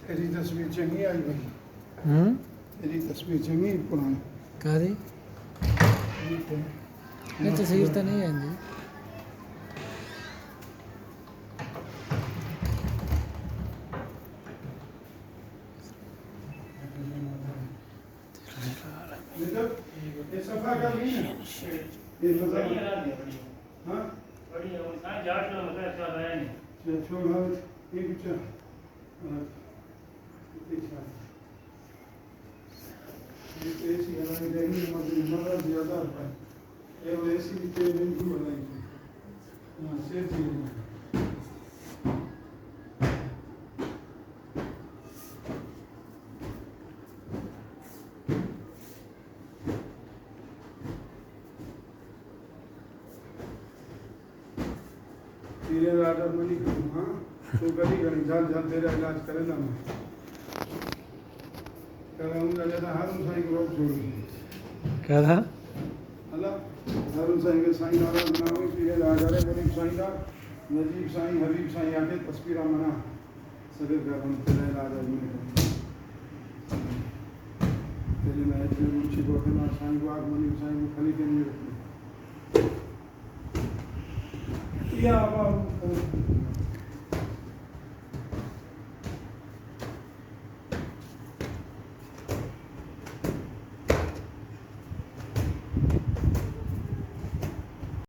तेरी तस्वीर चंगी आई भाई, तेरी तस्वीर चंगी पुरानी कादी नहीं तस्वीर तो नहीं आएंगी। ये सफा कर ली ना ये मतलब हाँ बढ़िया वो कहाँ जाट का मतलब अच्छा आया नहीं छोड़ हाँ ये कुछ ये ऐसी हमारी रहेंगी मतलब ज़्यादा होता है ये वो ऐसी भी तेल नहीं क्यों बनाएंगे हाँ सेठ जी तेरे राजा मनी करूँ हाँ तो कभी करी जान जान तेरा इलाज करेगा मैं कराऊंगा जैसा हर साईं को रोक छोड़ क्या था अल्लाह हर साईं के साईं नाराज ना हो इसलिए राजा रे गरीब साईं का नजीब साईं हबीब साईं आके तस्वीर मना सगर का हम तेरा इलाज में तेरे में इतने ऊंची को ना साईं को आग मनी साईं को खली के नहीं रखते या बाबू